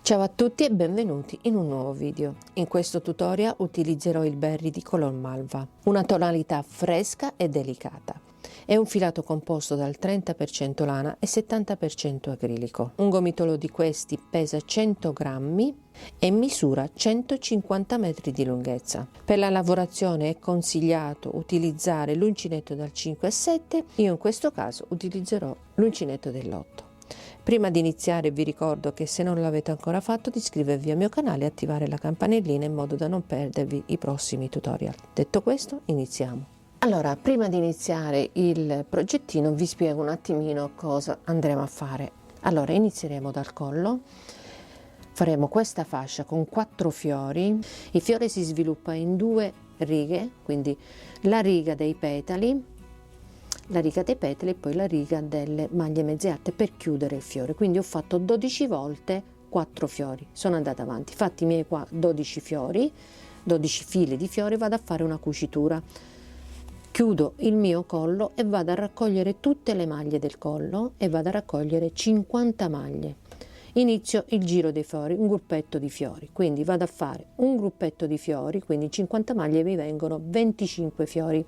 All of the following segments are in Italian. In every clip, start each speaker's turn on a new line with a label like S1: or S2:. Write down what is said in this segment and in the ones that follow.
S1: Ciao a tutti e benvenuti in un nuovo video. In questo tutorial utilizzerò il berry di color malva, una tonalità fresca e delicata. È un filato composto dal 30% lana e 70% acrilico. Un gomitolo di questi pesa 100 grammi e misura 150 metri di lunghezza. Per la lavorazione è consigliato utilizzare l'uncinetto dal 5 e 7, io in questo caso utilizzerò l'uncinetto dell'8. Prima di iniziare vi ricordo che se non l'avete ancora fatto di iscrivervi al mio canale e attivare la campanellina in modo da non perdervi i prossimi tutorial. Detto questo, iniziamo. Allora, prima di iniziare il progettino vi spiego un attimino cosa andremo a fare. Allora, inizieremo dal collo. Faremo questa fascia con 4 fiori. Il fiore si sviluppa in 2 righe, quindi la riga dei petali e poi la riga delle maglie mezze alte per chiudere il fiore. Quindi ho fatto 12 volte 4 fiori, sono andata avanti, fatti i miei qua 12 fiori, 12 file di fiori, vado a fare una cucitura, chiudo il mio collo e vado a raccogliere tutte le maglie del collo e vado a raccogliere 50 maglie. Inizio il giro dei fiori, un gruppetto di fiori, quindi vado a fare un gruppetto di fiori, quindi 50 maglie mi vengono 25 fiori.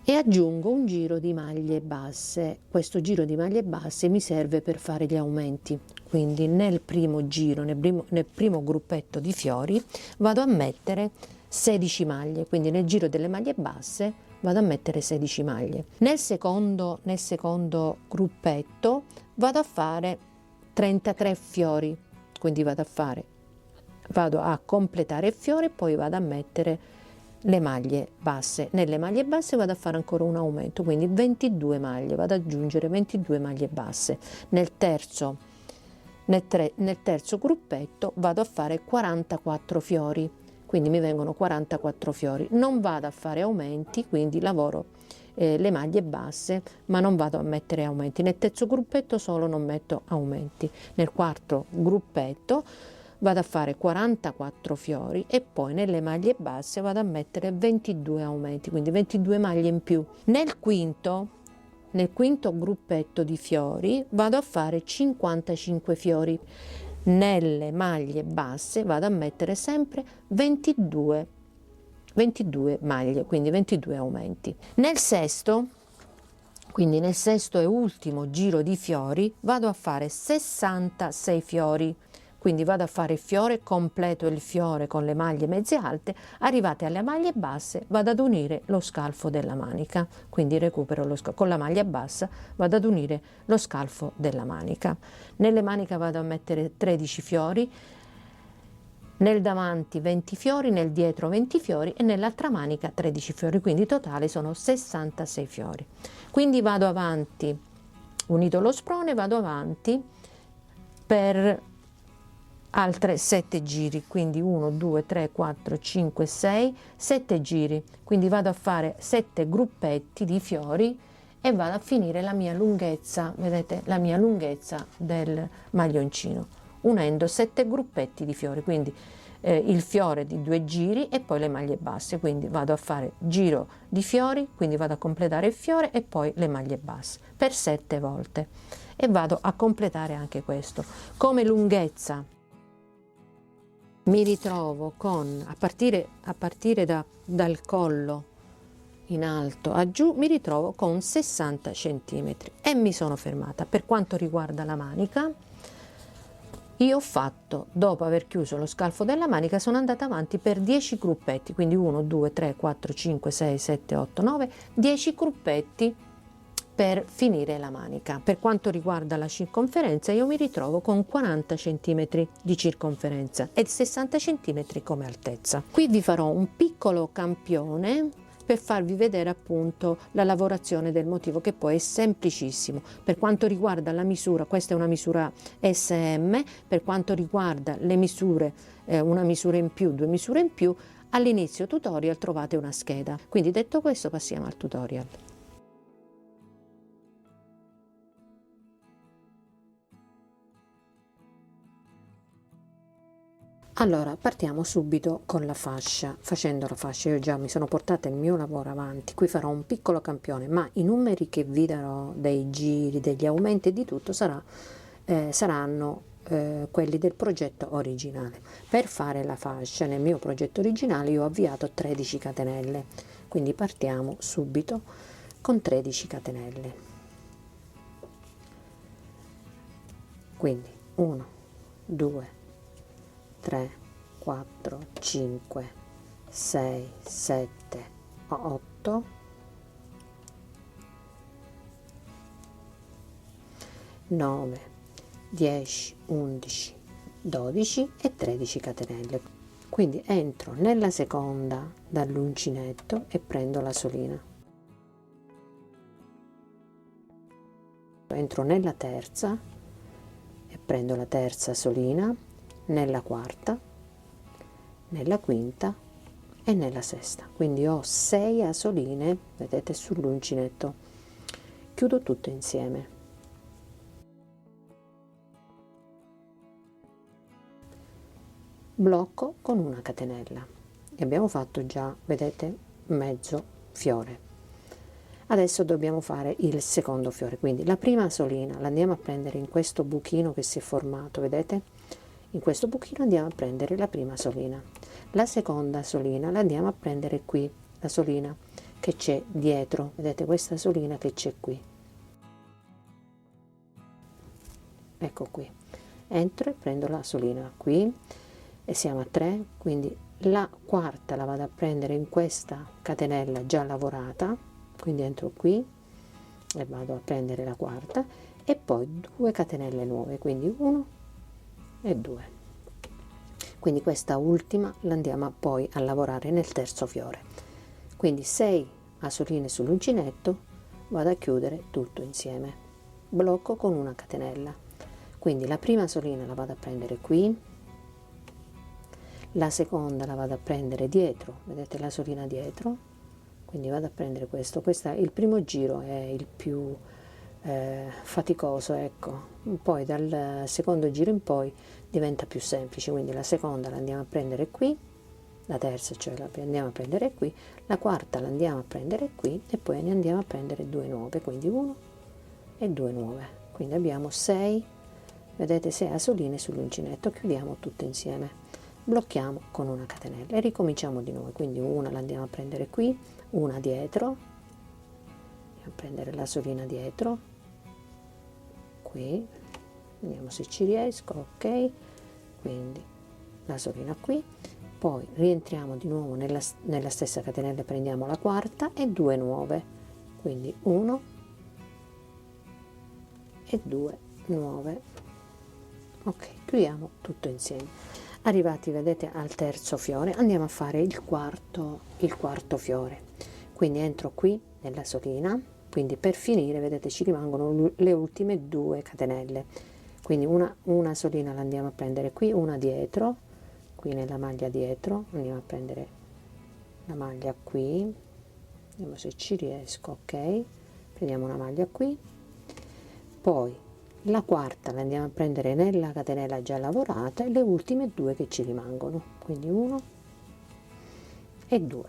S1: E aggiungo un giro di maglie basse. Questo giro di maglie basse mi serve per fare gli aumenti, quindi nel primo giro, nel primo gruppetto di fiori vado a mettere 16 maglie, quindi nel giro delle maglie basse vado a mettere 16 maglie. Nel secondo gruppetto vado a fare 33 fiori, quindi vado a completare il fiore e poi vado a mettere le maglie basse. Nelle maglie basse vado a fare ancora un aumento, quindi 22 maglie, vado ad aggiungere 22 maglie basse. Nel terzo gruppetto vado a fare 44 fiori, quindi mi vengono 44 fiori. Non vado a fare aumenti, quindi lavoro le maglie basse, ma non vado a mettere aumenti. Nel terzo gruppetto solo non metto aumenti. Nel quarto gruppetto vado a fare 44 fiori e poi nelle maglie basse vado a mettere 22 aumenti, quindi 22 maglie in più. Nel quinto gruppetto di fiori vado a fare 55 fiori. Nelle maglie basse vado a mettere sempre 22 maglie, quindi 22 aumenti. Nel sesto e ultimo giro di fiori vado a fare 66 fiori. Quindi vado a fare il fiore, completo il fiore con le maglie mezze alte, arrivate alle maglie basse vado ad unire lo scalfo della manica, quindi recupero con la maglia bassa vado ad unire lo scalfo della manica. Nelle maniche vado a mettere 13 fiori, nel davanti 20 fiori, nel dietro 20 fiori e nell'altra manica 13 fiori, quindi totale sono 66 fiori. Quindi vado avanti, unito lo sprone, vado avanti per altre 7 giri, quindi 1 2 3 4 5 6 7 giri, quindi vado a fare 7 gruppetti di fiori e vado a finire la mia lunghezza, vedete la mia lunghezza del maglioncino, unendo 7 gruppetti di fiori, quindi il fiore di 2 giri e poi le maglie basse, quindi vado a fare giro di fiori, quindi vado a completare il fiore e poi le maglie basse per 7 volte e vado a completare anche questo. Come lunghezza mi ritrovo con, a partire dal collo in alto a giù, mi ritrovo con 60 centimetri e mi sono fermata. Per quanto riguarda la manica, io ho fatto, dopo aver chiuso lo scalfo della manica, sono andata avanti per 10 gruppetti, quindi 1 2 3 4 5 6 7 8 9 10 gruppetti per finire la manica. Per quanto riguarda la circonferenza, io mi ritrovo con 40 cm di circonferenza e 60 cm come altezza. Qui vi farò un piccolo campione per farvi vedere appunto la lavorazione del motivo, che poi è semplicissimo. Per quanto riguarda la misura, questa è una misura SM, per quanto riguarda le misure, una misura in più, 2 misure in più, all'inizio tutorial trovate una scheda. Quindi detto questo passiamo al tutorial. Allora, partiamo subito con la fascia. Facendo la fascia, io già mi sono portata il mio lavoro avanti, qui farò un piccolo campione, ma i numeri che vi darò dei giri, degli aumenti e di tutto saranno quelli del progetto originale. Per fare la fascia nel mio progetto originale io ho avviato 13 catenelle, quindi partiamo subito con 13 catenelle. Quindi 1 2 3 4 5 6 7 8 9 10 11 12 e 13 catenelle. Quindi entro nella seconda dall'uncinetto e prendo la solina, entro nella terza e prendo la terza solina, nella quarta, nella quinta e nella sesta. Quindi ho 6 asoline, vedete, sull'uncinetto. Chiudo tutto insieme. Blocco con una catenella e abbiamo fatto già, vedete, mezzo fiore. Adesso dobbiamo fare il secondo fiore, quindi la prima solina la andiamo a prendere in questo buchino che si è formato, vedete? In questo buchino andiamo a prendere la prima solina. La seconda solina la andiamo a prendere qui, la solina che c'è dietro, vedete questa solina che c'è qui. Ecco qui. Entro e prendo la solina qui e siamo a 3, quindi la quarta la vado a prendere in questa catenella già lavorata, quindi entro qui e vado a prendere la quarta e poi 2 catenelle nuove, quindi 1 e 2. Quindi questa ultima la andiamo poi a lavorare nel terzo fiore. Quindi 6 asoline sull'uncinetto, vado a chiudere tutto insieme, blocco con una catenella. Quindi la prima solina la vado a prendere qui, la seconda la vado a prendere dietro, vedete la solina dietro, quindi vado a prendere questo. Il primo giro è il più faticoso, ecco, poi dal secondo giro in poi diventa più semplice, quindi la seconda la andiamo a prendere qui, la terza cioè la andiamo a prendere qui, la quarta la andiamo a prendere qui e poi ne andiamo a prendere 2 nuove, quindi 1 e 2 nuove. Quindi abbiamo 6, vedete, 6 asoline sull'uncinetto. Chiudiamo tutto insieme, blocchiamo con una catenella e ricominciamo di nuovo. Quindi una la andiamo a prendere qui, una dietro, andiamo a prendere la solina dietro qui, vediamo se ci riesco, ok, quindi la solina qui, poi rientriamo di nuovo nella stessa catenella, prendiamo la quarta e 2 nuove, quindi 1 e 2 nuove. Ok, chiudiamo tutto insieme. Arrivati, vedete, al terzo fiore andiamo a fare il quarto fiore, quindi entro qui nella solina, quindi per finire, vedete, ci rimangono le ultime 2 catenelle, quindi una solina la andiamo a prendere qui, una dietro, qui nella maglia dietro andiamo a prendere la maglia qui, vediamo se ci riesco, ok, prendiamo una maglia qui, poi la quarta la andiamo a prendere nella catenella già lavorata e le ultime 2 che ci rimangono, quindi 1 e 2.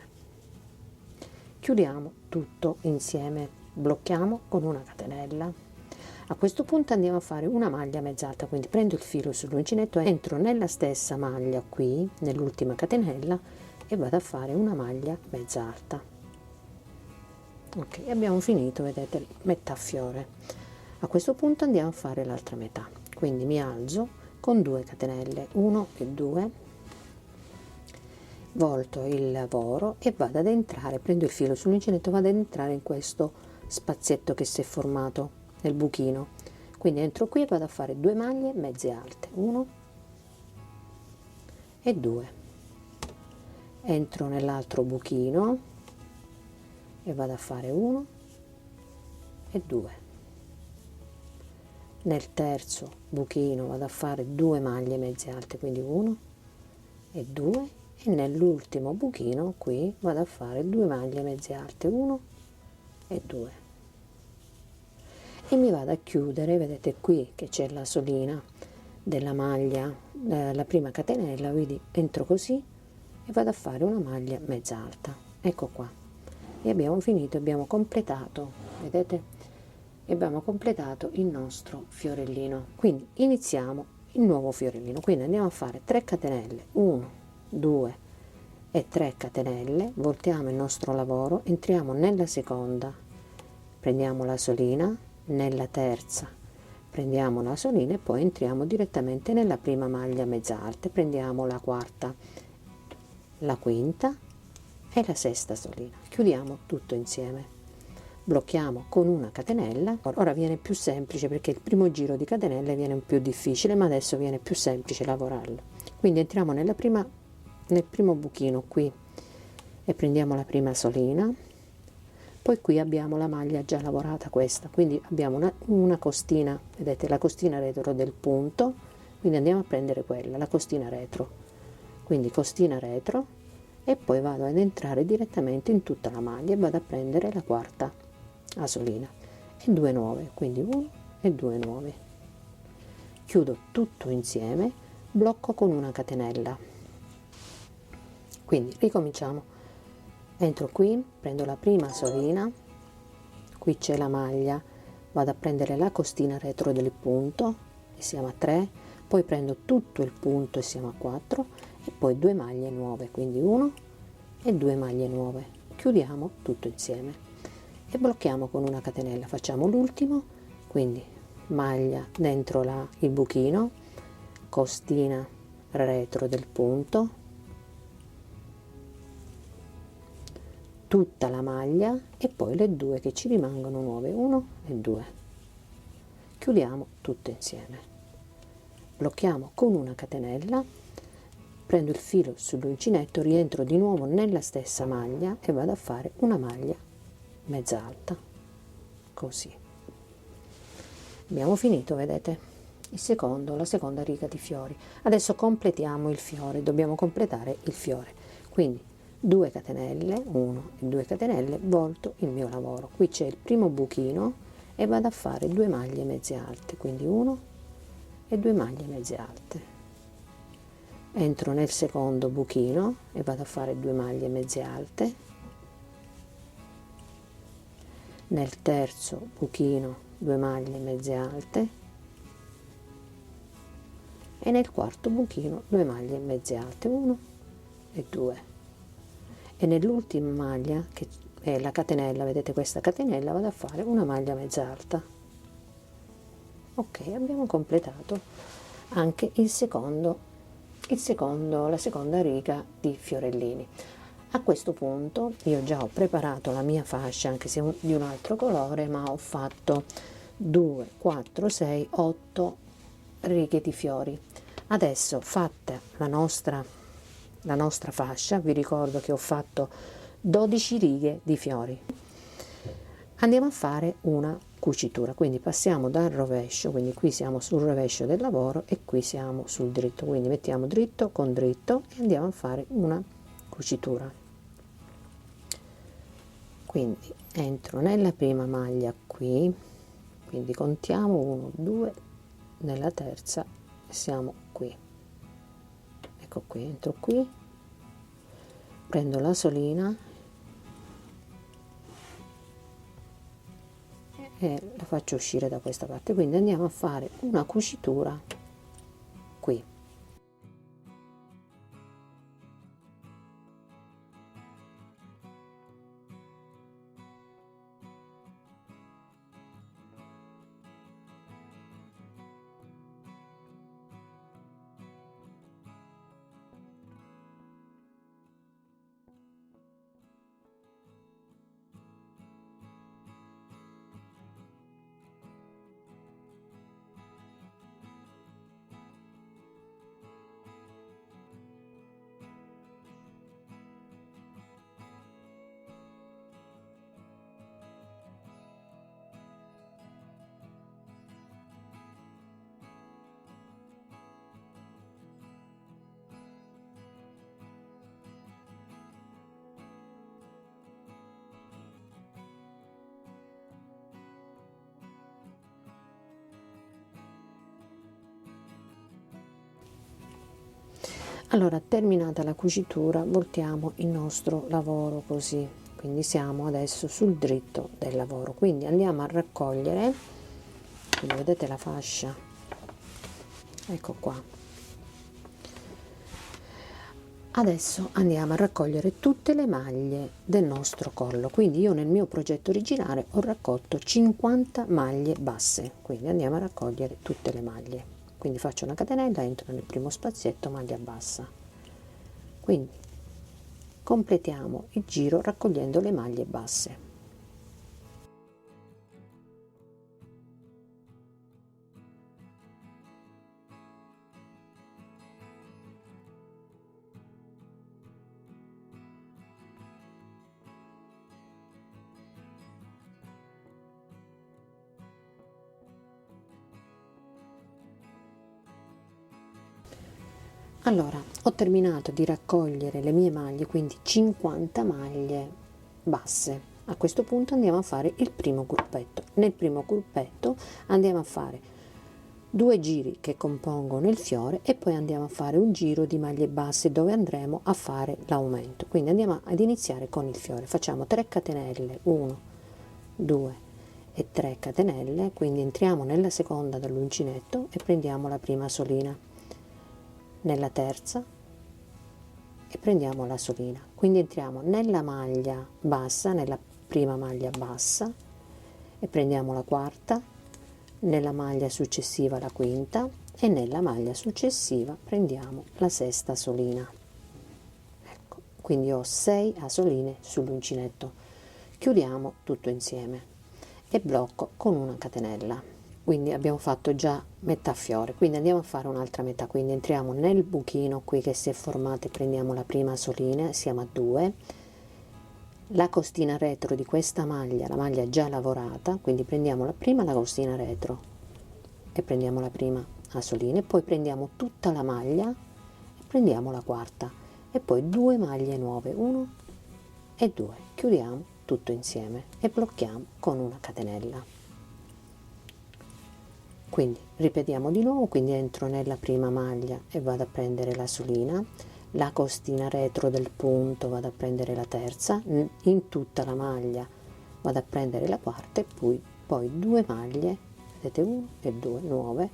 S1: Chiudiamo tutto insieme, blocchiamo con una catenella. A questo punto andiamo a fare una maglia mezza alta, quindi prendo il filo sull'uncinetto, entro nella stessa maglia qui, nell'ultima catenella, e vado a fare una maglia mezza alta. Ok, abbiamo finito, vedete, metà fiore. A questo punto andiamo a fare l'altra metà, quindi mi alzo con 2 catenelle, 1 e 2, volto il lavoro e vado ad entrare, prendo il filo sull'uncinetto, vado ad entrare in questo spazietto che si è formato nel buchino, quindi entro qui e vado a fare 2 maglie mezze alte, 1 e 2, entro nell'altro buchino e vado a fare 1 e 2. Nel terzo buchino vado a fare 2 maglie mezze alte, quindi 1 e 2, e nell'ultimo buchino qui vado a fare 2 maglie mezze alte, 1 e 2, e mi vado a chiudere, vedete qui che c'è la solina della maglia, la prima catenella, quindi entro così e vado a fare una maglia mezza alta, ecco qua, e abbiamo finito, abbiamo completato, vedete, e abbiamo completato il nostro fiorellino. Quindi iniziamo il nuovo fiorellino. Quindi andiamo a fare 3 catenelle, 1 2 e 3 catenelle, voltiamo il nostro lavoro, entriamo nella seconda, prendiamo la solina, nella terza prendiamo la solina e poi entriamo direttamente nella prima maglia mezza alta, prendiamo la quarta, la quinta e la sesta solina, chiudiamo tutto insieme, blocchiamo con una catenella. Ora viene più semplice perché il primo giro di catenelle viene più difficile, ma adesso viene più semplice lavorarlo. Quindi entriamo nel primo buchino qui e prendiamo la prima solina, poi qui abbiamo la maglia già lavorata, questa, quindi abbiamo una costina, vedete la costina retro del punto, quindi andiamo a prendere quella, la costina retro, quindi costina retro, e poi vado ad entrare direttamente in tutta la maglia e vado a prendere la quarta solina e 2 nuove, quindi 1 e 2 nuove, chiudo tutto insieme, blocco con una catenella. Quindi ricominciamo, entro qui, prendo la prima solina, qui c'è la maglia, vado a prendere la costina retro del punto e siamo a 3, poi prendo tutto il punto e siamo a 4 e poi 2 maglie nuove, quindi 1 e 2 maglie nuove, chiudiamo tutto insieme e blocchiamo con una catenella, facciamo l'ultimo, quindi maglia dentro il buchino, costina retro del punto, tutta la maglia e poi le 2 che ci rimangono nuove, 1 e 2, chiudiamo tutto insieme, blocchiamo con una catenella, prendo il filo sull'uncinetto, rientro di nuovo nella stessa maglia e vado a fare una maglia mezza alta, così. Abbiamo finito, vedete, la seconda riga di fiori. Adesso completiamo il fiore, dobbiamo completare il fiore, quindi 2 catenelle, 1 e 2 catenelle, volto il mio lavoro, qui c'è il primo buchino e vado a fare 2 maglie mezze alte, quindi 1 e 2 maglie mezze alte, entro nel secondo buchino e vado a fare 2 maglie mezze alte, nel terzo buchino 2 maglie mezze alte e nel quarto buchino 2 maglie mezze alte, 1 e 2, e nell'ultima maglia che è la catenella, vedete questa catenella, vado a fare una maglia mezza alta. Ok, abbiamo completato anche la seconda riga di fiorellini. A questo punto io già ho preparato la mia fascia, anche se di un altro colore, ma ho fatto 2 4 6 8 righe di fiori. Adesso, fatta la nostra fascia, vi ricordo che ho fatto 12 righe di fiori, andiamo a fare una cucitura, quindi passiamo dal rovescio, quindi qui siamo sul rovescio del lavoro e qui siamo sul dritto, quindi mettiamo dritto con dritto e andiamo a fare una cucitura. Quindi entro nella prima maglia qui, quindi contiamo 1 2, nella terza siamo qui, ecco qui, entro qui, prendo la solina e la faccio uscire da questa parte, quindi andiamo a fare una cucitura qui. Allora, terminata la cucitura, voltiamo il nostro lavoro così, quindi siamo adesso sul dritto del lavoro, quindi andiamo a raccogliere, quindi vedete la fascia ecco qua. Adesso andiamo a raccogliere tutte le maglie del nostro collo, quindi io nel mio progetto originale ho raccolto 50 maglie basse, quindi andiamo a raccogliere tutte le maglie, quindi faccio una catenella, entro nel primo spazietto, maglia bassa, quindi completiamo il giro raccogliendo le maglie basse. Allora, ho terminato di raccogliere le mie maglie, quindi 50 maglie basse. A questo punto andiamo a fare il primo gruppetto. Nel primo gruppetto andiamo a fare 2 giri che compongono il fiore e poi andiamo a fare un giro di maglie basse dove andremo a fare l'aumento. Quindi andiamo ad iniziare con il fiore. Facciamo 3 catenelle, 1, 2 e 3 catenelle, quindi entriamo nella seconda dall'uncinetto e prendiamo la prima solina, nella terza e prendiamo la solina, quindi entriamo nella maglia bassa, nella prima maglia bassa e prendiamo la quarta, nella maglia successiva la quinta e nella maglia successiva prendiamo la sesta solina. Ecco, quindi ho 6 asoline sull'uncinetto. Chiudiamo tutto insieme e blocco con una catenella. Quindi abbiamo fatto già metà fiore, quindi andiamo a fare un'altra metà, quindi entriamo nel buchino qui che si è formato e prendiamo la prima solina, siamo a 2, la costina retro di questa maglia, la maglia già lavorata, quindi prendiamo la prima la costina retro e prendiamo la prima asolina e poi prendiamo tutta la maglia e prendiamo la quarta e poi 2 maglie nuove, 1 e 2, chiudiamo tutto insieme e blocchiamo con una catenella. Quindi ripetiamo di nuovo, quindi entro nella prima maglia e vado a prendere la solina, la costina retro del punto vado a prendere la terza, in tutta la maglia vado a prendere la quarta e poi 2 maglie, vedete, 1 e 2 nuove,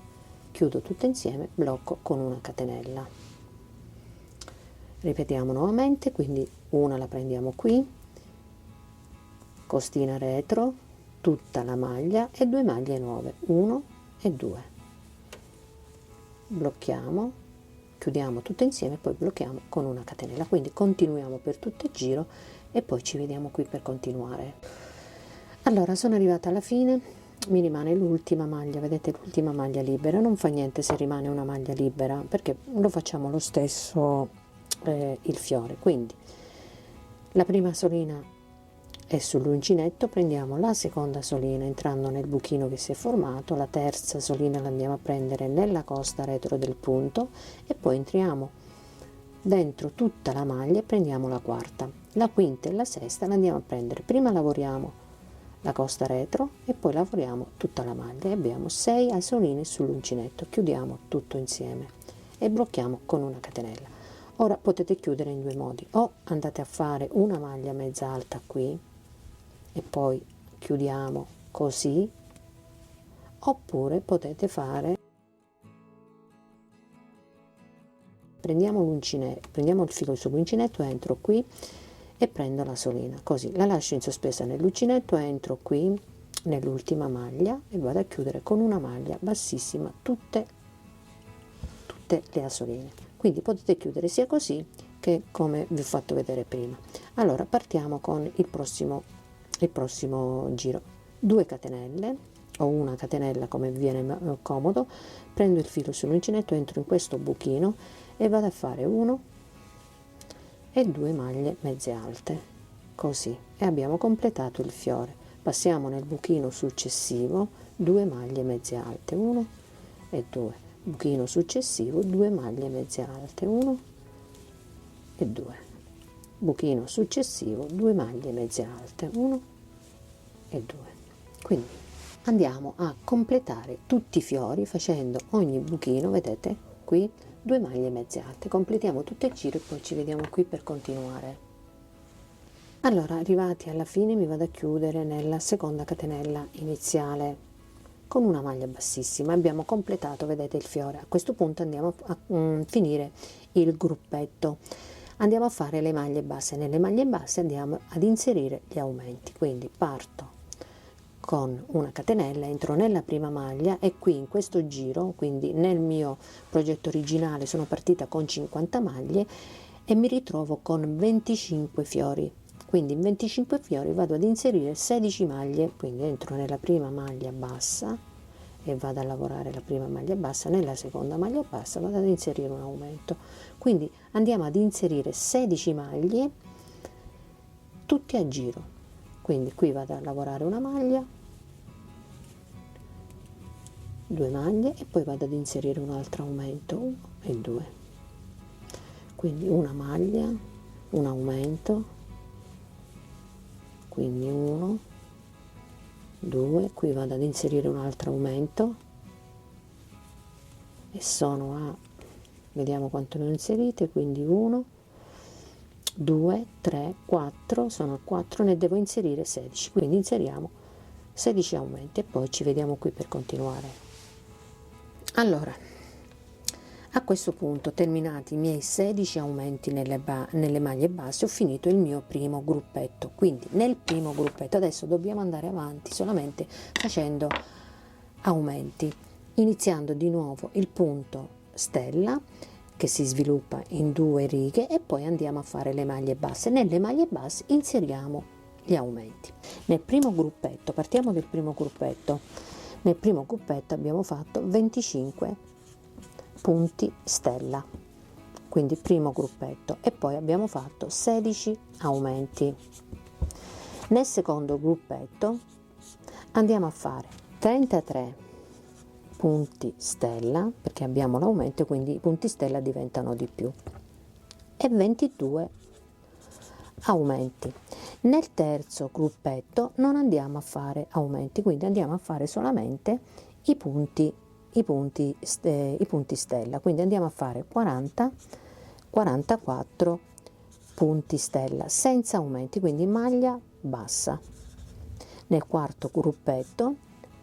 S1: chiudo tutte insieme, blocco con una catenella. Ripetiamo nuovamente, quindi una la prendiamo qui, costina retro, tutta la maglia e 2 maglie nuove, 1 e 2, blocchiamo, chiudiamo tutto insieme e poi blocchiamo con una catenella, quindi continuiamo per tutto il giro e poi ci vediamo qui per continuare. Allora sono arrivata alla fine, mi rimane l'ultima maglia, vedete, l'ultima maglia libera, non fa niente se rimane una maglia libera perché lo facciamo lo stesso il fiore, quindi la prima solina e sull'uncinetto prendiamo la seconda solina entrando nel buchino che si è formato, la terza solina la andiamo a prendere nella costa retro del punto e poi entriamo dentro tutta la maglia e prendiamo la quarta, la quinta e la sesta la andiamo a prendere, prima lavoriamo la costa retro e poi lavoriamo tutta la maglia e abbiamo 6 asoline sull'uncinetto, chiudiamo tutto insieme e blocchiamo con una catenella. Ora potete chiudere in 2 modi, o andate a fare una maglia mezza alta qui e poi chiudiamo così, oppure potete fare, prendiamo il filo sull'uncinetto, entro qui e prendo la solina, così la lascio in sospesa nell'uncinetto, entro qui nell'ultima maglia e vado a chiudere con una maglia bassissima tutte le asoline, quindi potete chiudere sia così che come vi ho fatto vedere prima. Allora partiamo con il prossimo giro, 2 catenelle o una catenella come viene comodo, prendo il filo sull'uncinetto, entro in questo buchino e vado a fare 1 e 2 maglie mezze alte, così, e abbiamo completato il fiore. Passiamo nel buchino successivo, 2 maglie mezze alte, 1 e 2, buchino successivo, 2 maglie mezze alte, 1 e 2, buchino successivo, 2 maglie mezze alte, 1 e 2. Quindi andiamo a completare tutti i fiori facendo ogni buchino, vedete qui, 2 maglie mezze alte, completiamo tutto il giro e poi ci vediamo qui per continuare. Allora arrivati alla fine mi vado a chiudere nella seconda catenella iniziale, con una maglia bassissima. Abbiamo completato, vedete, il fiore. A questo punto andiamo a finire il gruppetto, andiamo a fare le maglie basse. Nelle maglie basse andiamo ad inserire gli aumenti, quindi parto con una catenella, entro nella prima maglia e qui in questo giro, quindi nel mio progetto originale sono partita con 50 maglie e mi ritrovo con 25 fiori, quindi in 25 fiori vado ad inserire 16 maglie, quindi entro nella prima maglia bassa e vado a lavorare la prima maglia bassa, nella seconda maglia bassa vado ad inserire un aumento, quindi andiamo ad inserire 16 maglie tutti a giro. Quindi qui vado a lavorare una maglia, 2 maglie e poi vado ad inserire un altro aumento, 1 e 2, quindi una maglia, un aumento, quindi 1, 2, qui vado ad inserire un altro aumento e sono a, vediamo quanto ne ho inserite, quindi 1, 2, 3, 4, sono a 4, ne devo inserire 16, quindi inseriamo 16 aumenti e poi ci vediamo qui per continuare. Allora, a questo punto, terminati i miei 16 aumenti nelle maglie basse, ho finito il mio primo gruppetto. Quindi nel primo gruppetto adesso dobbiamo andare avanti solamente facendo aumenti, iniziando di nuovo il punto stella che si sviluppa in 2 righe e poi andiamo a fare le maglie basse. Nelle maglie basse inseriamo gli aumenti. Nel primo gruppetto, partiamo del primo gruppetto, nel primo gruppetto abbiamo fatto 25 punti stella, quindi primo gruppetto, e poi abbiamo fatto 16 aumenti. Nel secondo gruppetto andiamo a fare 33 punti stella perché abbiamo l'aumento, quindi i punti stella diventano di più, e 22 aumenti. Nel terzo gruppetto non andiamo a fare aumenti, quindi andiamo a fare solamente i punti stella, quindi andiamo a fare 44 punti stella senza aumenti, quindi maglia bassa. Nel quarto gruppetto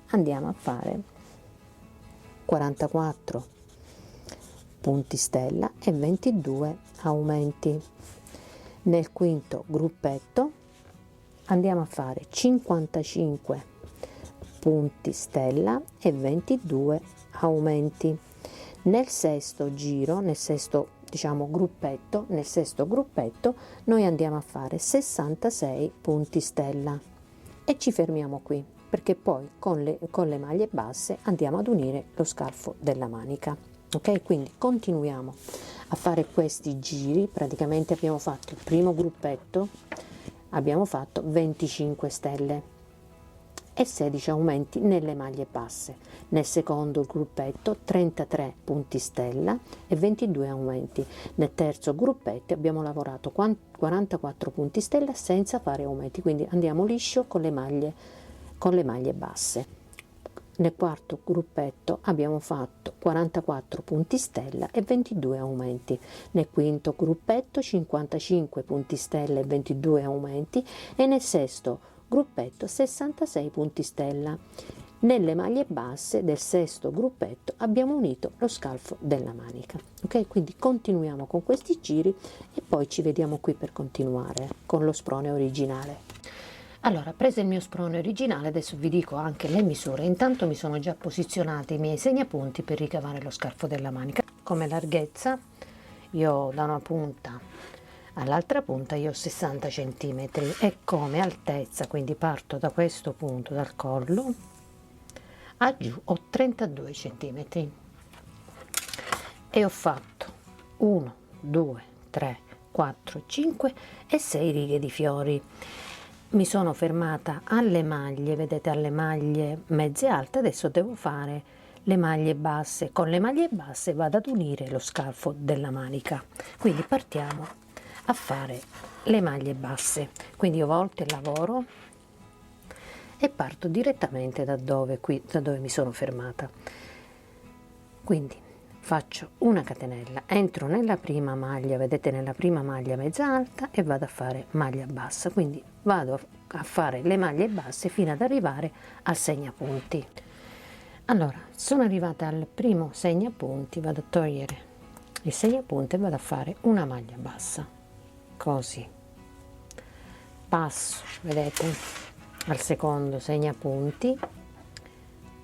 S1: andiamo a fare 44 punti stella e 22 aumenti. Nel quinto gruppetto andiamo a fare 55 punti stella e 22 aumenti. Nel sesto giro, nel sesto gruppetto, noi andiamo a fare 66 punti stella e ci fermiamo qui, perché poi con le maglie basse andiamo ad unire lo scalfo della manica. Ok, quindi continuiamo a fare questi giri. Praticamente abbiamo fatto il primo gruppetto, abbiamo fatto 25 stelle e 16 aumenti nelle maglie basse. Nel secondo gruppetto 33 punti stella e 22 aumenti. Nel terzo gruppetto abbiamo lavorato 44 punti stella senza fare aumenti, quindi andiamo liscio con le maglie basse. Nel quarto gruppetto abbiamo fatto 44 punti stella e 22 aumenti. Nel quinto gruppetto 55 punti stella e 22 aumenti e nel sesto gruppetto 66 punti stella. Nelle maglie basse del sesto gruppetto abbiamo unito lo scalfo della manica. Ok, quindi continuiamo con questi giri e poi ci vediamo qui per continuare con lo sprone originale. Allora, preso il mio sprone originale, adesso vi dico anche le misure. Intanto mi sono già posizionati i miei segnapunti per ricavare lo scalfo della manica. Come larghezza, io da una punta all'altra punta io ho 60 cm e come altezza, quindi parto da questo punto, dal collo a giù, ho 32 cm e ho fatto 1, 2, 3, 4, 5 e 6 righe di fiori. Mi sono fermata alle maglie, vedete, alle maglie mezze alte. Adesso devo fare le maglie basse. Con le maglie basse vado ad unire lo scalfo della manica, quindi partiamo a fare le maglie basse. Quindi io volto il lavoro e parto direttamente da dove mi sono fermata. Quindi faccio una catenella, entro nella prima maglia, vedete, nella prima maglia mezza alta, e vado a fare maglia bassa. Quindi vado a fare le maglie basse fino ad arrivare al segnapunti. Allora, sono arrivata al primo segnapunti, vado a togliere il segnapunti e vado a fare una maglia bassa, così. Passo, vedete, al secondo segnapunti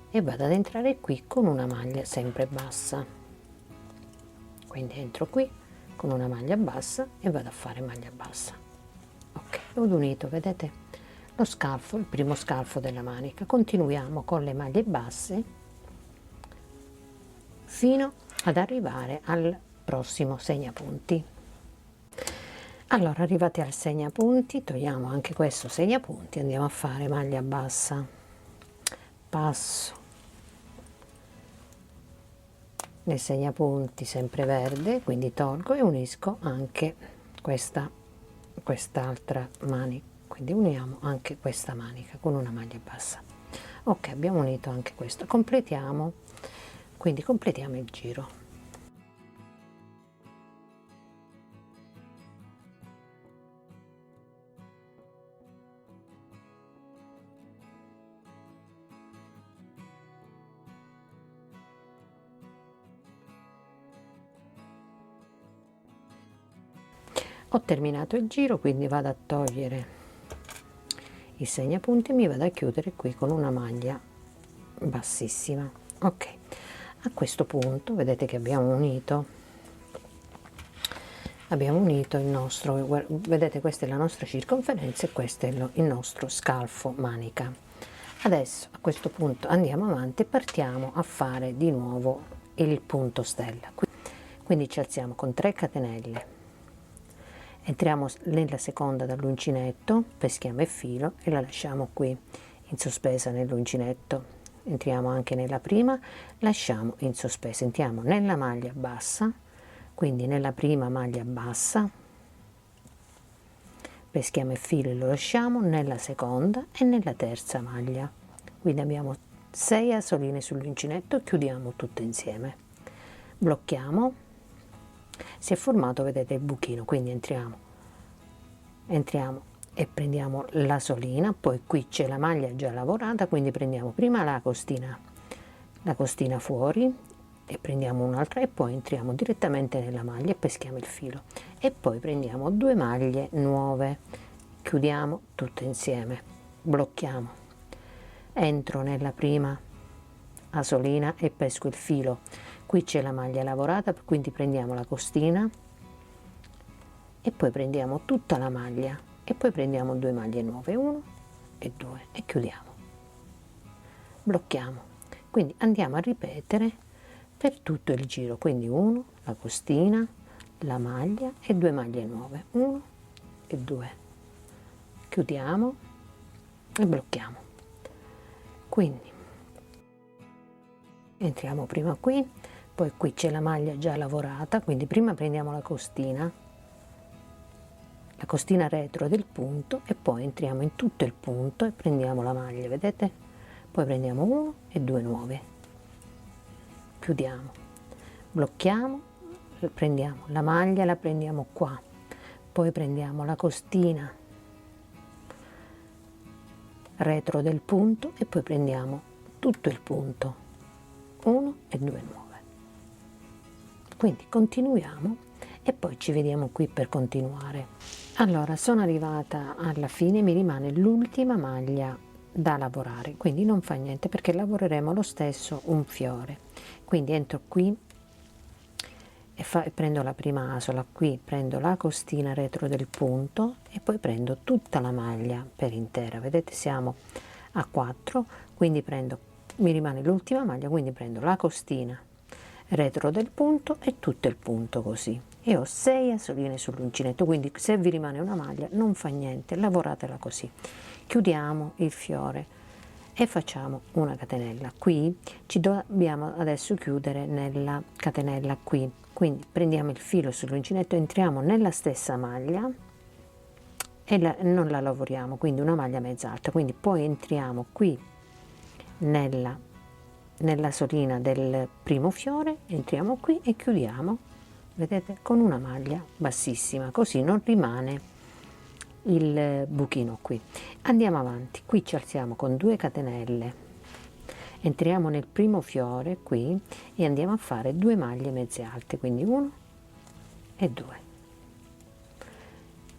S1: e vado ad entrare qui con una maglia sempre bassa. Quindi entro qui con una maglia bassa e vado a fare maglia bassa. Ok, ho unito, vedete, lo scalfo, il primo scalfo della manica. Continuiamo con le maglie basse fino ad arrivare al prossimo segnapunti. Allora, arrivati al segnapunti, togliamo anche questo segnapunti, andiamo a fare maglia bassa, passo nel segnapunti sempre verde, quindi tolgo e unisco anche quest'altra manica, quindi uniamo anche questa manica con una maglia bassa. Ok, abbiamo unito anche questo, completiamo, quindi completiamo il giro. Ho terminato il giro, quindi vado a togliere il segnapunti e mi vado a chiudere qui con una maglia bassissima. Ok, a questo punto vedete che abbiamo unito il nostro, vedete, questa è la nostra circonferenza e questo è il nostro scalfo manica. Adesso a questo punto andiamo avanti e partiamo a fare di nuovo il punto stella, quindi ci alziamo con 3 catenelle, entriamo nella seconda dall'uncinetto, peschiamo il filo e la lasciamo qui in sospesa nell'uncinetto, entriamo anche nella prima, lasciamo in sospesa, entriamo nella maglia bassa, quindi nella prima maglia bassa, peschiamo il filo e lo lasciamo nella seconda e nella terza maglia, quindi abbiamo 6 asoline sull'uncinetto, chiudiamo tutte insieme, blocchiamo. Si è formato, vedete, il buchino, quindi entriamo e prendiamo la solina, poi qui c'è la maglia già lavorata, quindi prendiamo prima la costina fuori e prendiamo un'altra e poi entriamo direttamente nella maglia e peschiamo il filo e poi prendiamo 2 maglie nuove, chiudiamo tutte insieme, blocchiamo, entro nella prima asolina e pesco il filo. Qui c'è la maglia lavorata, quindi prendiamo la costina e poi prendiamo tutta la maglia e poi prendiamo 2 maglie nuove, 1 e 2 e chiudiamo, blocchiamo. Quindi andiamo a ripetere per tutto il giro, quindi 1, la costina, la maglia e 2 maglie nuove, 1 e 2, chiudiamo e blocchiamo. Quindi entriamo prima qui, poi qui c'è la maglia già lavorata, quindi prima prendiamo la costina retro del punto e poi entriamo in tutto il punto e prendiamo la maglia, vedete? Poi prendiamo 1 e 2 nuove, chiudiamo, blocchiamo, prendiamo la maglia, la prendiamo qua, poi prendiamo la costina retro del punto e poi prendiamo tutto il punto, 1 e 2 nuove. Quindi continuiamo e poi ci vediamo qui per continuare. Allora, sono arrivata alla fine, mi rimane l'ultima maglia da lavorare, quindi non fa niente perché lavoreremo lo stesso un fiore. Quindi entro qui e prendo la prima asola, qui prendo la costina retro del punto e poi prendo tutta la maglia per intera, vedete siamo a 4, quindi mi rimane l'ultima maglia, quindi prendo la costina retro del punto e tutto il punto così, e ho 6 asoline sull'uncinetto, quindi se vi rimane una maglia non fa niente, lavoratela così. Chiudiamo il fiore e facciamo una catenella. Qui ci dobbiamo adesso chiudere nella catenella qui, quindi prendiamo il filo sull'uncinetto, entriamo nella stessa maglia e non la lavoriamo, quindi una maglia mezza alta, quindi poi entriamo qui nella solina del primo fiore, entriamo qui e chiudiamo, vedete, con una maglia bassissima, così non rimane il buchino qui. Andiamo avanti, qui ci alziamo con 2 catenelle entriamo nel primo fiore qui e andiamo a fare 2 maglie mezze alte, quindi 1 e 2.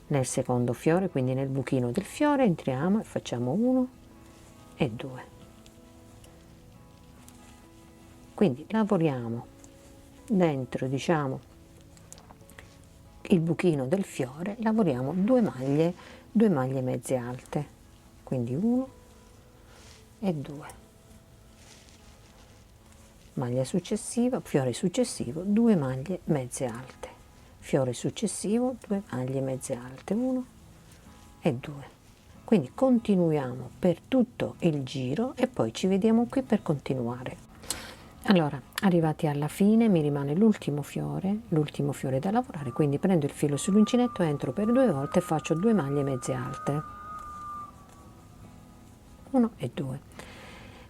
S1: Nel secondo fiore, quindi nel buchino del fiore, entriamo e facciamo 1 e 2. Quindi lavoriamo dentro, diciamo, il buchino del fiore, lavoriamo 2 maglie mezze alte, quindi 1 e 2. Maglia successiva, fiore successivo, 2 maglie mezze alte, fiore successivo, 2 maglie mezze alte, 1 e 2. Quindi continuiamo per tutto il giro e poi ci vediamo qui per continuare. Allora, arrivati alla fine mi rimane l'ultimo fiore da lavorare, quindi prendo il filo sull'uncinetto, entro per 2 volte e faccio 2 maglie mezze alte, 1 e 2.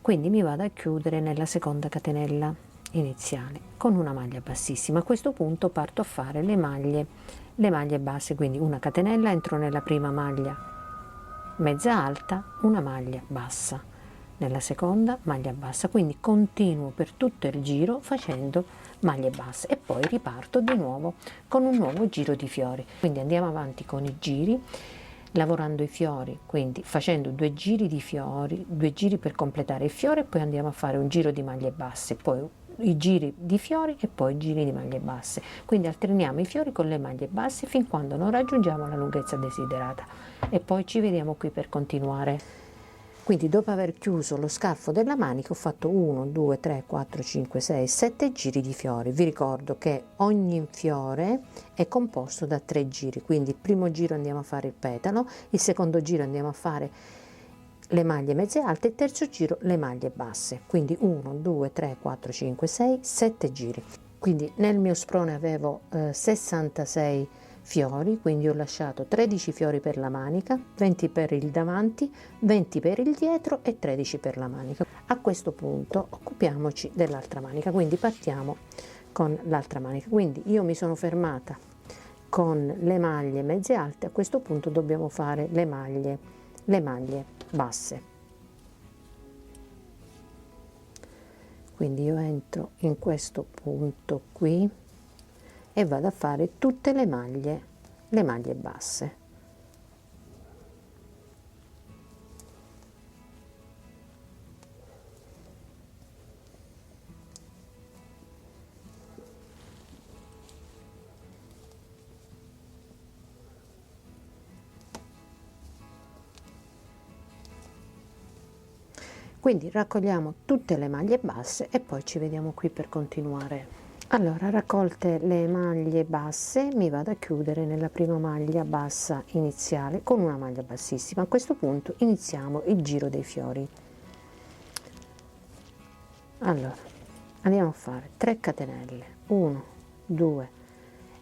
S1: Quindi mi vado a chiudere nella seconda catenella iniziale con una maglia bassissima. A questo punto parto a fare le maglie basse, quindi una catenella, entro nella prima maglia mezza alta, una maglia bassa, nella seconda maglia bassa, quindi continuo per tutto il giro facendo maglie basse e poi riparto di nuovo con un nuovo giro di fiori. Quindi andiamo avanti con i giri, lavorando i fiori, quindi facendo 2 giri di fiori, 2 giri per completare il fiore, e poi andiamo a fare un giro di maglie basse, poi i giri di fiori e poi i giri di maglie basse. Quindi alterniamo i fiori con le maglie basse fin quando non raggiungiamo la lunghezza desiderata e poi ci vediamo qui per continuare. Quindi dopo aver chiuso lo scalfo della manica ho fatto 1, 2, 3, 4, 5, 6, 7 giri di fiori. Vi ricordo che ogni fiore è composto da 3 giri, quindi il primo giro andiamo a fare il petalo, il secondo giro andiamo a fare le maglie mezze alte, il terzo giro le maglie basse, quindi 1, 2, 3, 4, 5, 6, 7 giri. Quindi nel mio sprone avevo 66 fiori, quindi ho lasciato 13 fiori per la manica, 20 per il davanti, 20 per il dietro e 13 per la manica. A questo punto occupiamoci dell'altra manica, quindi partiamo con l'altra manica. Quindi io mi sono fermata con le maglie mezze alte, a questo punto dobbiamo fare le maglie basse. Quindi io entro in questo punto qui e vado a fare tutte le maglie basse. Quindi raccogliamo tutte le maglie basse e poi ci vediamo qui per continuare. Allora, raccolte le maglie basse, mi vado a chiudere nella prima maglia bassa iniziale con una maglia bassissima. A questo punto iniziamo il giro dei fiori. Allora, andiamo a fare 3 catenelle, 1, 2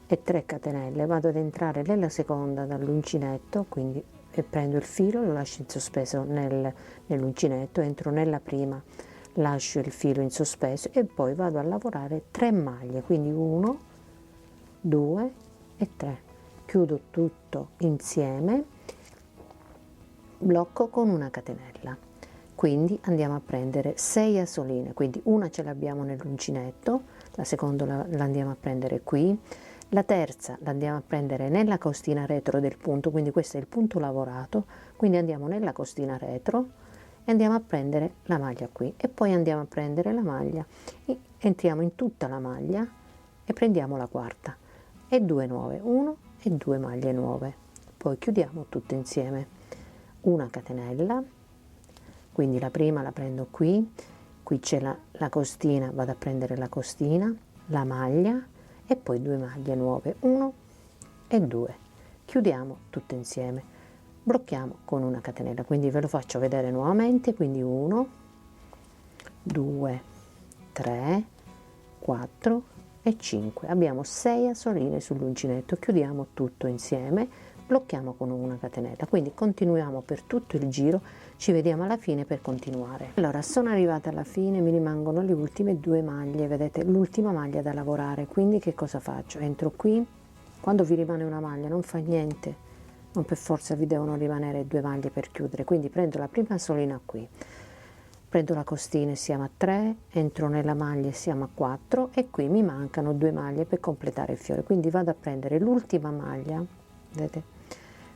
S1: e 3 catenelle, vado ad entrare nella seconda dall'uncinetto, quindi prendo il filo, lo lascio in sospeso nell'uncinetto, entro nella prima, lascio il filo in sospeso e poi vado a lavorare 3 maglie, quindi 1, 2 e 3, chiudo tutto insieme, blocco con una catenella, quindi andiamo a prendere 6 asoline, quindi una ce l'abbiamo nell'uncinetto, la seconda la andiamo a prendere qui, la terza la andiamo a prendere nella costina retro del punto, quindi questo è il punto lavorato, quindi andiamo nella costina retro e andiamo a prendere la maglia qui e poi andiamo a prendere la maglia, entriamo in tutta la maglia e prendiamo la quarta e 2 nuove, 1 e 2 maglie nuove, poi chiudiamo tutte insieme, una catenella, quindi la prima la prendo qui c'è la costina, vado a prendere la costina, la maglia e poi 2 maglie nuove, 1 e 2, chiudiamo tutte insieme, blocchiamo con una catenella, quindi ve lo faccio vedere nuovamente, quindi 1, 2, 3, 4 e 5, abbiamo 6 asoline sull'uncinetto, chiudiamo tutto insieme, blocchiamo con una catenella, quindi continuiamo per tutto il giro, ci vediamo alla fine per continuare. Allora, sono arrivata alla fine, mi rimangono le ultime 2 maglie, vedete l'ultima maglia da lavorare, quindi che cosa faccio? Entro qui, quando vi rimane una maglia non fa niente, non per forza vi devono rimanere 2 maglie per chiudere, quindi prendo la prima asolina qui, prendo la costina e siamo a 3, entro nella maglia e siamo a 4 e qui mi mancano 2 maglie per completare il fiore, quindi vado a prendere l'ultima maglia, vedete?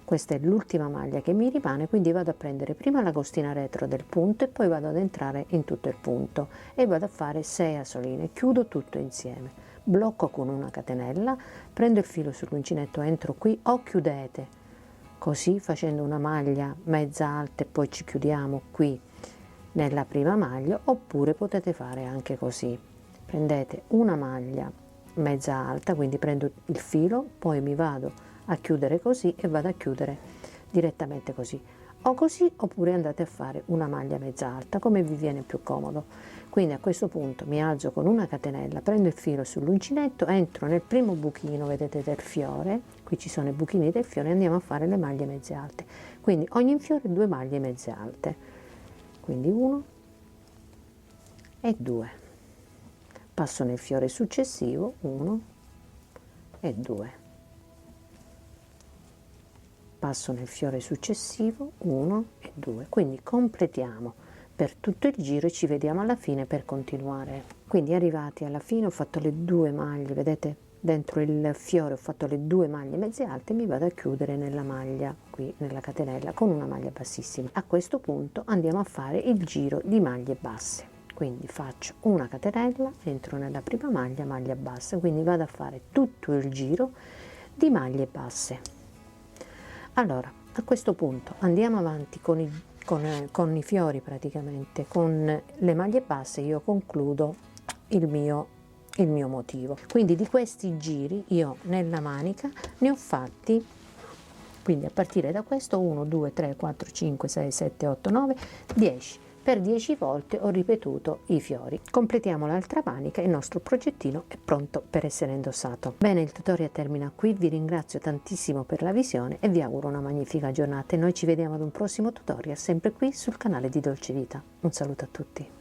S1: Questa è l'ultima maglia che mi rimane, quindi vado a prendere prima la costina retro del punto e poi vado ad entrare in tutto il punto e vado a fare 6 asoline, chiudo tutto insieme, blocco con una catenella, prendo il filo sull'uncinetto, entro qui o chiudete così facendo una maglia mezza alta e poi ci chiudiamo qui nella prima maglia, oppure potete fare anche così, prendete una maglia mezza alta, quindi prendo il filo, poi mi vado a chiudere così e vado a chiudere direttamente così, o così, oppure andate a fare una maglia mezza alta come vi viene più comodo. Quindi a questo punto mi alzo con una catenella, prendo il filo sull'uncinetto, entro nel primo buchino, vedete, del fiore, qui ci sono i buchini del fiore, e andiamo a fare le maglie mezze alte, quindi ogni fiore 2 maglie mezze alte, quindi 1 e 2, passo nel fiore successivo, 1 e 2, passo nel fiore successivo, 1 e 2, quindi completiamo per tutto il giro e ci vediamo alla fine per continuare. Quindi arrivati alla fine ho fatto le 2 maglie, vedete, dentro il fiore ho fatto le 2 maglie mezze alte, mi vado a chiudere nella maglia qui nella catenella con una maglia bassissima. A questo punto andiamo a fare il giro di maglie basse, quindi faccio una catenella, entro nella prima maglia, maglia bassa, quindi vado a fare tutto il giro di maglie basse. Allora, a questo punto andiamo avanti con i fiori, praticamente con le maglie basse io concludo il mio motivo. Quindi di questi giri io nella manica ne ho fatti, quindi a partire da questo 1 2 3 4 5 6 7 8 9 10, per 10 volte ho ripetuto i fiori. Completiamo l'altra manica e il nostro progettino è pronto per essere indossato. Bene, il tutorial termina qui, vi ringrazio tantissimo per la visione e vi auguro una magnifica giornata e noi ci vediamo ad un prossimo tutorial sempre qui sul canale di Dolce Vita. Un saluto a tutti.